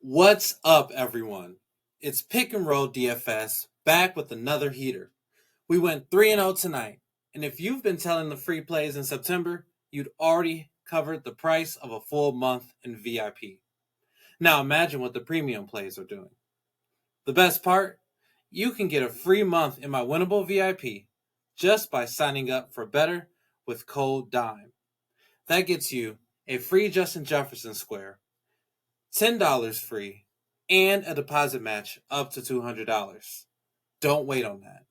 What's up, everyone? It's Pick and Roll DFS back with another heater. We went 3-0 tonight, and if you've been telling the free plays in September, you'd already covered the price of a full month in VIP. Now imagine what the premium plays are doing. The best part? You can get a free month in my winnable VIP just by signing up for Betr with code DIME. That gets you a free Justin Jefferson square, $10 free, and a deposit match up to $200. Don't wait on that.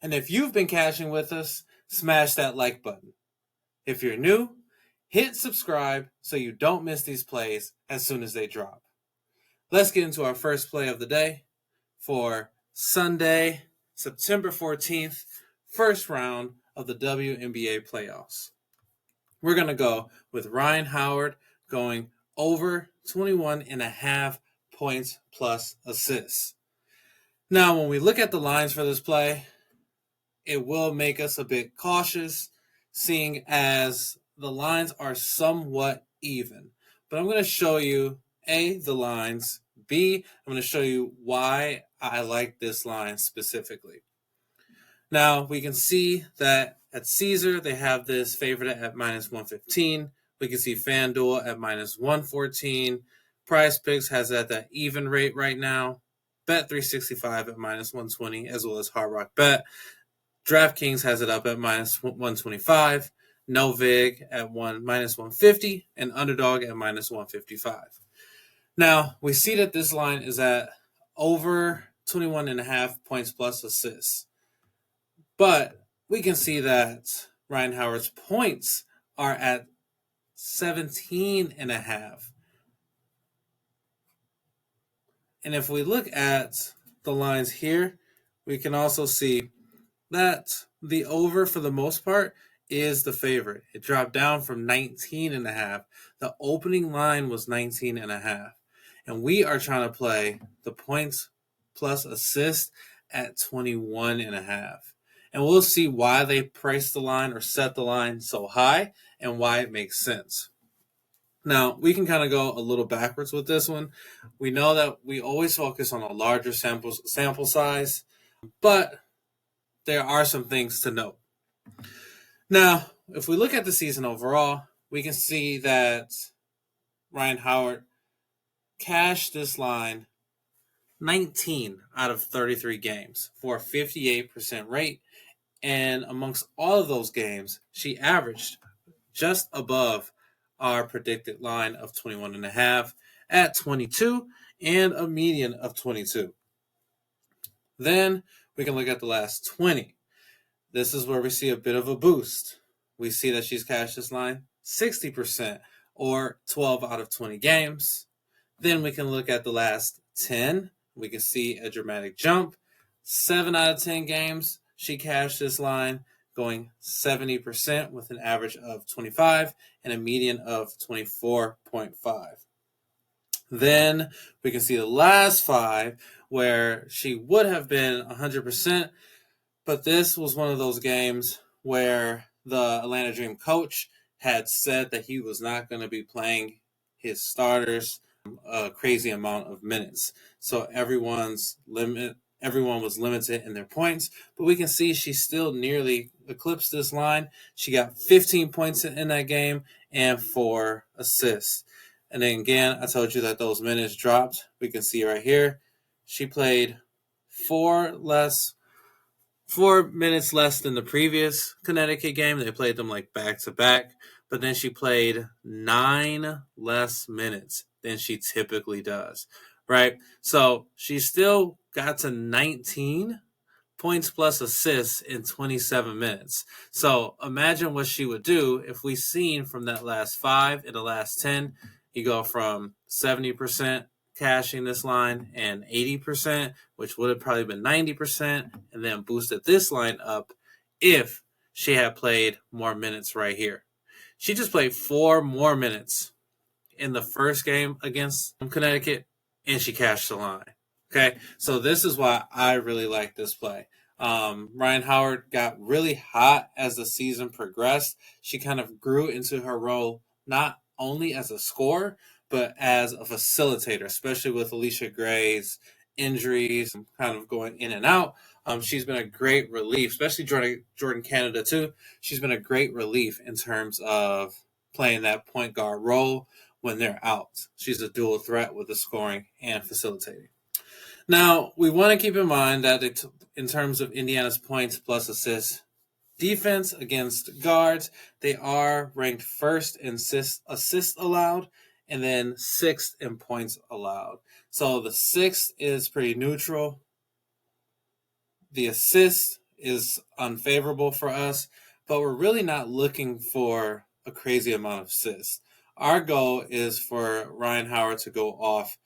And if you've been cashing with us, smash that like button. If you're new, hit subscribe so you don't miss these plays as soon as they drop. Let's get into our first play of the day for Sunday, September 14th, first round of the WNBA playoffs. We're going to go with Ryan Howard going over 21.5 points plus assists. Now, when we look at the lines for this play, it will make us a bit cautious, seeing as the lines are somewhat even. But I'm going to show you, A, the lines, B, I'm going to show you why I like this line specifically. Now, we can see that at Caesar, they have this favorite at minus 115. We can see FanDuel at minus 114. PrizePicks has it at that even rate right now. Bet365 at minus 120, as well as Hard Rock Bet. DraftKings has it up at minus 125. No Vig at minus 150, and Underdog at minus 155. Now, we see that this line is at over 21.5 points plus assists. But we can see that Ryan Howard's points are at 17.5. And if we look at the lines here, we can also see that the over, for the most part, is the favorite. It dropped down from 19.5. The opening line was 19.5. And we are trying to play the points plus assist at 21.5. And we'll see why they priced the line or set the line so high and why it makes sense. Now, we can kind of go a little backwards with this one. We know that we always focus on a larger sample size, but there are some things to note. Now, if we look at the season overall, we can see that Ryan Howard cashed this line 19 out of 33 games for a 58% rate. And amongst all of those games, she averaged just above our predicted line of 21.5 at 22 and a median of 22. Then we can look at the last 20. This is where we see a bit of a boost. We see that she's cashed this line 60% or 12 out of 20 games. Then we can look at the last 10. We can see a dramatic jump. 7 out of 10 games, she cashed this line, going 70% with an average of 25 and a median of 24.5. Then we can see the last 5 where she would have been 100%, but this was one of those games where the Atlanta Dream coach had said that he was not going to be playing his starters a crazy amount of minutes. So everyone was limited in their points, but we can see she still nearly eclipsed this line. She got 15 points in that game and 4 assists. And then again, I told you that those minutes dropped. We can see right here, she played 4 minutes less than the previous Connecticut game. They played them like back to back, but then she played 9 less minutes than she typically does, right? So she still got to 19 points plus assists in 27 minutes. So imagine what she would do if we seen from that last 5 and the last 10, you go from 70% cashing this line and 80%, which would have probably been 90%, and then boosted this line up if she had played more minutes right here. She just played 4 more minutes in the first game against Connecticut, and she cashed the line. Okay, so this is why I really like this play. Ryan Howard got really hot as the season progressed. She kind of grew into her role not only as a scorer, but as a facilitator, especially with Alicia Gray's injuries, kind of going in and out. She's been a great relief, especially Jordan Canada too. She's been a great relief in terms of playing that point guard role when they're out. She's a dual threat with the scoring and facilitating. Now, we want to keep in mind that in terms of Indiana's points plus assists, defense against guards, they are ranked first in assists allowed and then sixth in points allowed. So the sixth is pretty neutral. The assist is unfavorable for us, but we're really not looking for a crazy amount of assists. Our goal is for Ryan Howard to go off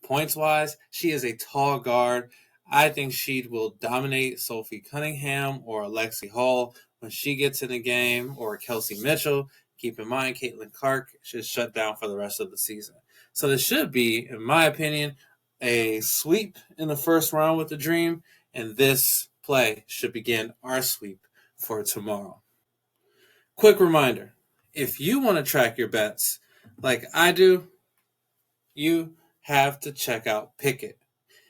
points-wise. She is a tall guard. I think she will dominate Sophie Cunningham or Alexi Hall when she gets in the game, or Kelsey Mitchell. Keep in mind, Caitlin Clark should shut down for the rest of the season. So this should be, in my opinion, a sweep in the first round with the Dream, and this play should begin our sweep for tomorrow. Quick reminder, if you want to track your bets like I do, you have to check out Pikkit.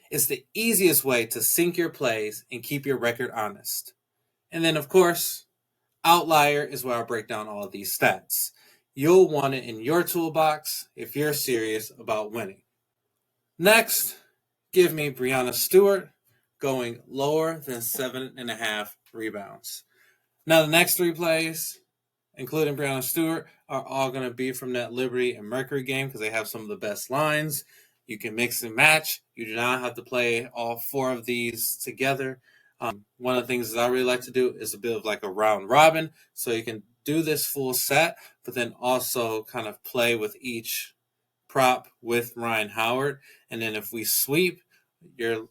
It's the easiest way to sync your plays and keep your record honest. And then, of course, Outlier is where I break down all of these stats. You'll want it in your toolbox if you're serious about winning. Next, give me Breanna Stewart going lower than 7.5 rebounds. Now, the next three plays, including Breanna Stewart, are all going to be from that Liberty and Mercury game because they have some of the best lines. You can mix and match. You do not have to play all four of these together. One of the things that I really like to do is a bit of like a round robin. So you can do this full set, but then also kind of play with each prop with Ryan Howard. And then if we sweep, you're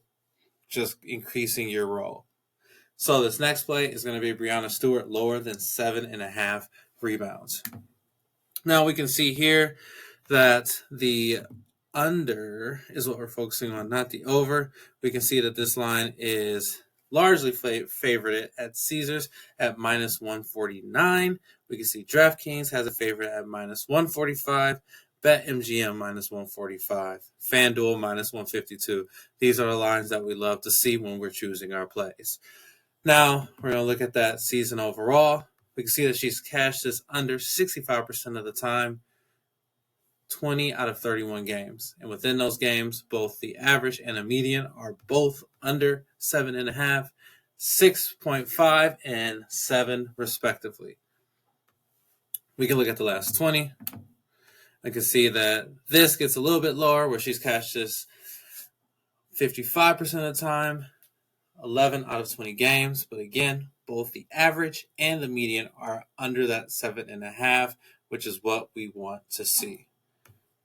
just increasing your roll. So this next play is going to be Breanna Stewart lower than 7.5 rebounds. Now we can see here that the under is what we're focusing on, not the over. We can see that this line is largely favored at Caesars at minus 149. We can see DraftKings has a favorite at minus 145. BetMGM minus 145. FanDuel minus 152. These are the lines that we love to see when we're choosing our plays. Now, we're going to look at that season overall. We can see that she's cashed this under 65% of the time, 20 out of 31 games. And within those games, both the average and the median are both under 7.5, 6.5, and 7 respectively. We can look at the last 20. I can see that this gets a little bit lower where she's cashed this 55% of the time, 11 out of 20 games. But again, both the average and the median are under that 7.5, which is what we want to see.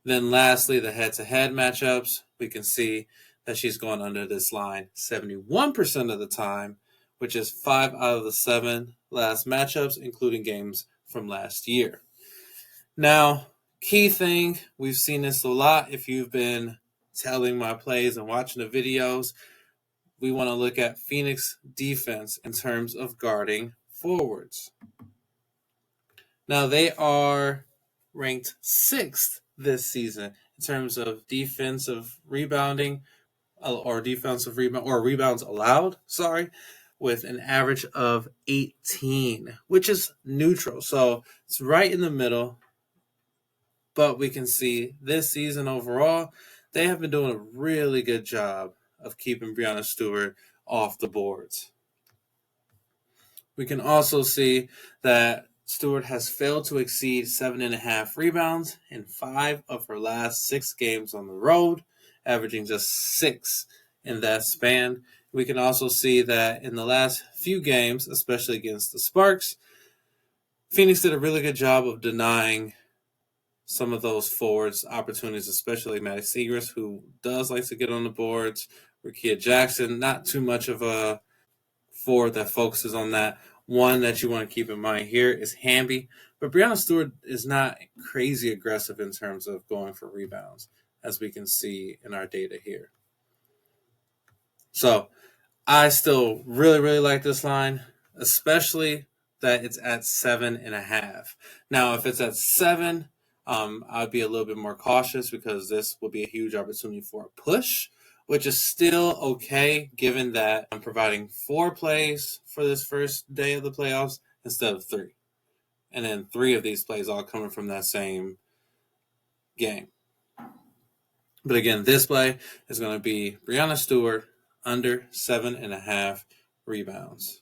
Then lastly, the head-to-head matchups, we can see that she's going under this line 71% of the time, which is 5 out of the 7 last matchups, including games from last year. Now, key thing, we've seen this a lot if you've been telling my plays and watching the videos. We want to look at Phoenix defense in terms of guarding forwards. Now, they are ranked 6th this season in terms of defensive rebounding or rebounds allowed, with an average of 18, which is neutral. So it's right in the middle. But we can see this season overall, they have been doing a really good job of keeping Breanna Stewart off the boards. We can also see that Stewart has failed to exceed 7.5 rebounds in 5 of her last 6 games on the road, averaging just 6 in that span. We can also see that in the last few games, especially against the Sparks, Phoenix did a really good job of denying some of those forwards opportunities, especially Maddie Segrist, who does like to get on the boards. Rickea Jackson, not too much of a forward that focuses on that. One that you want to keep in mind here is Hamby. But Breanna Stewart is not crazy aggressive in terms of going for rebounds, as we can see in our data here. So I still really, really like this line, especially that it's at 7.5. Now, if it's at 7, I'd be a little bit more cautious because this will be a huge opportunity for a push, which is still okay given that I'm providing 4 plays for this first day of the playoffs instead of 3. And then 3 of these plays all coming from that same game. But again, this play is going to be Breanna Stewart under 7.5 rebounds.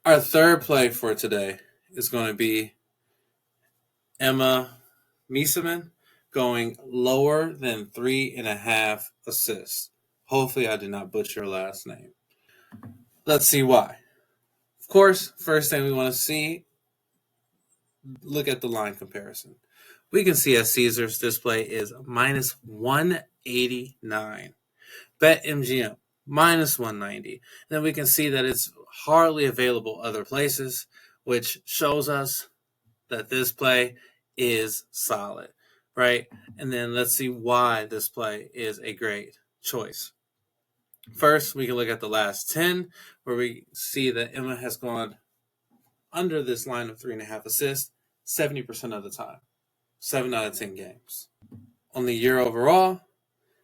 Our third play for today is going to be Emma Miesemann going lower than 3.5 assists. Hopefully I did not butcher her last name. Let's see why. Of course, first thing we want to see, look at the line comparison. We can see at Caesars this play is minus 189. BetMGM minus 190. Then we can see that it's hardly available other places, which shows us that this play is solid, right? And then let's see why this play is a great choice. First, we can look at the last 10, where we see that Emma has gone under this line of 3.5 assists 70% of the time, 7 out of 10 games. On the year overall,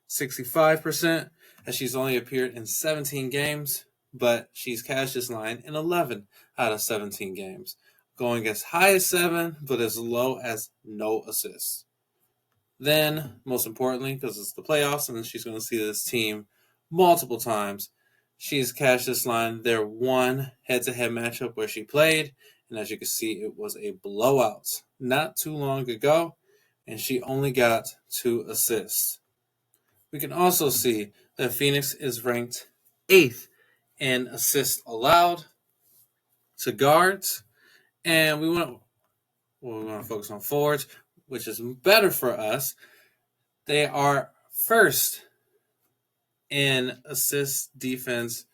65%, as she's only appeared in 17 games, but she's cashed this line in 11 out of 17 games, going as high as 7, but as low as no assists. Then, most importantly, because it's the playoffs and she's going to see this team multiple times, she's cashed this line their one head-to-head matchup where she played, and as you can see, it was a blowout not too long ago, and she only got 2 assists. We can also see that Phoenix is ranked 8th in assists allowed to guards, and we want to focus on forwards, which is better for us. They are first in assists defense,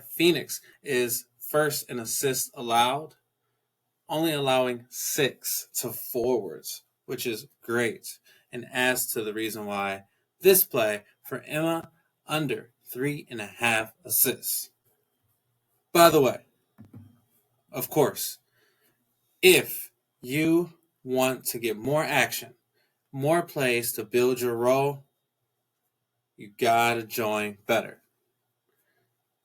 Phoenix is first in assists allowed, only allowing 6 to forwards, which is great, and adds to the reason why this play for Emma under 3.5 assists. By the way, of course, if you want to get more action, more plays to build your role, you gotta join Betr.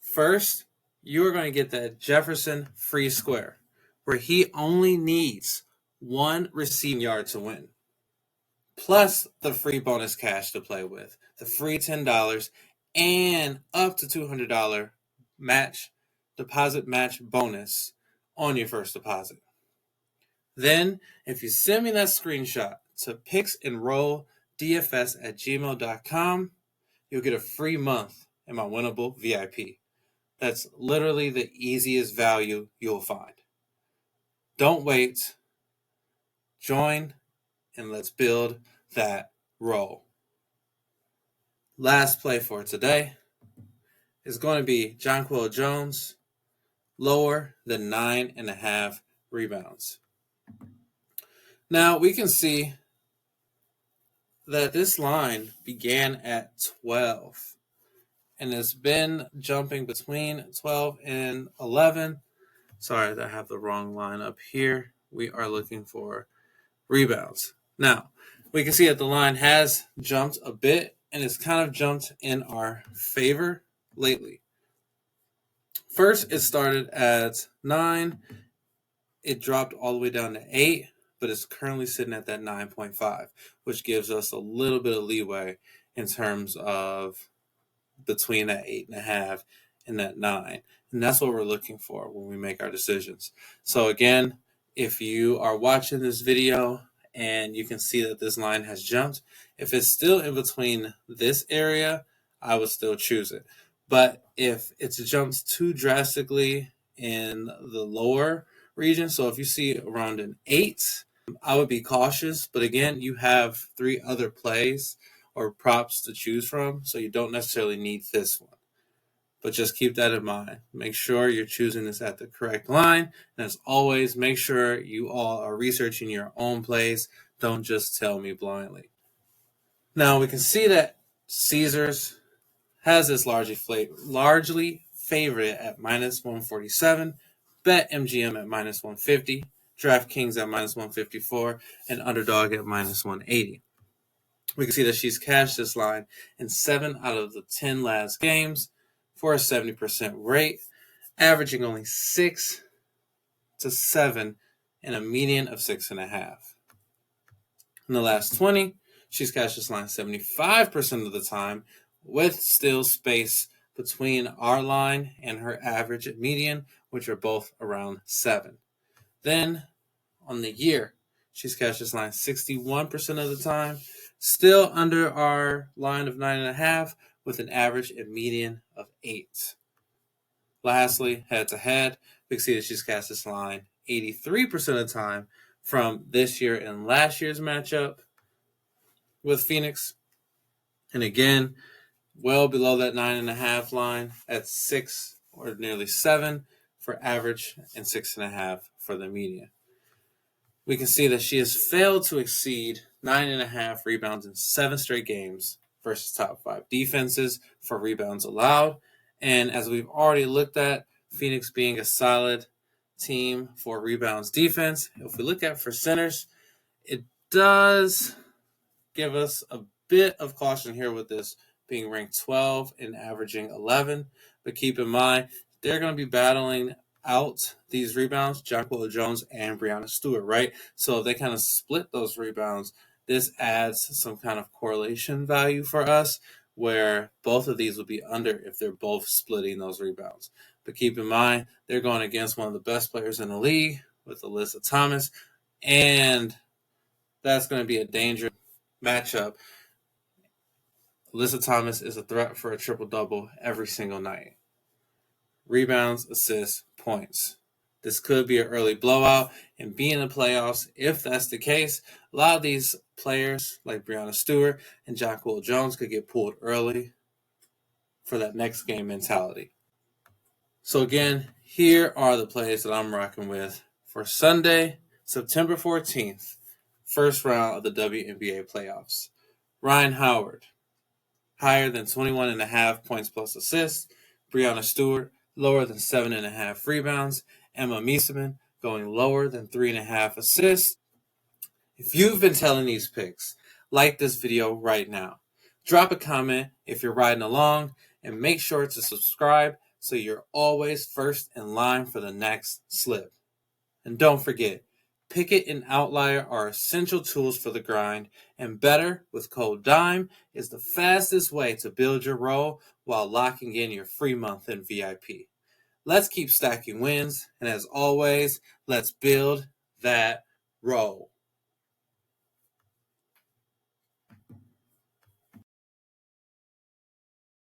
First, you are going to get that Jefferson free square, where he only needs 1 receiving yard to win, plus the free bonus cash to play with, the free $10, and up to $200 deposit match bonus on your first deposit. Then, if you send me that screenshot to picksandrolldfs@gmail.com, you'll get a free month in my winnable VIP. That's literally the easiest value you'll find. Don't wait. Join, and let's build that roll. Last play for today is going to be Jonquel Jones, lower than 9.5 rebounds. Now, we can see that this line began at 12, and it's been jumping between 12 and 11. Sorry, I have the wrong line up here. We are looking for rebounds. Now, we can see that the line has jumped a bit, and it's kind of jumped in our favor lately. First, it started at 9. It dropped all the way down to 8, but it's currently sitting at that 9.5, which gives us a little bit of leeway in terms of between that 8.5 and that 9. And that's what we're looking for when we make our decisions. So again, if you are watching this video and you can see that this line has jumped, if it's still in between this area, I would still choose it. But if it's jumped too drastically in the lower region, so if you see around an 8, I would be cautious. But again, you have 3 other plays or props to choose from, so you don't necessarily need this one. But just keep that in mind. Make sure you're choosing this at the correct line. And as always, make sure you all are researching your own plays. Don't just tell me blindly. Now, we can see that Caesars has this largely favored at minus 147, BetMGM at minus 150, DraftKings at -154, and Underdog at -180. We can see that she's cashed this line in 7 out of the 10 last games for a 70% rate, averaging only 6 to 7 and a median of 6.5. In the last 20, she's cashed this line 75% of the time, with still space between our line and her average and median, which are both around 7. Then, on the year, she's cashed this line 61% of the time, still under our line of 9.5, with an average and median of 8. Lastly, head-to-head, we can see that she's cashed this line 83% of the time from this year and last year's matchup with Phoenix. And again, well below that 9.5 line at 6 or nearly 7 for average and 6.5 for the median. We can see that she has failed to exceed 9.5 rebounds in 7 straight games versus top 5 defenses for rebounds allowed. And as we've already looked at, Phoenix being a solid team for rebounds defense, if we look at for centers, it does give us a bit of caution here with this being ranked 12 and averaging 11. But keep in mind, they're going to be battling out these rebounds, Jonquel Jones and Breanna Stewart, right? So if they kind of split those rebounds, this adds some kind of correlation value for us where both of these will be under if they're both splitting those rebounds. But keep in mind, they're going against one of the best players in the league with Alyssa Thomas, and that's going to be a dangerous matchup. Alyssa Thomas is a threat for a triple-double every single night. Rebounds, assists, points. This could be an early blowout and be in the playoffs. If that's the case, a lot of these players like Breanna Stewart and Jonquel Jones could get pulled early for that next game mentality. So again, here are the plays that I'm rocking with for Sunday, September 14th, first round of the WNBA playoffs. Ryan Howard, higher than 21.5 points plus assists. Breanna Stewart, lower than 7.5 rebounds. Emma Meesseman going lower than 3.5 assists. If you've been telling these picks, like this video right now. Drop a comment if you're riding along, and make sure to subscribe so you're always first in line for the next slip. And don't forget, Pikkit and Outlier are essential tools for the grind, and Betr with code DIME is the fastest way to build your roll while locking in your free month in VIP. Let's keep stacking wins, and as always, let's build that roll.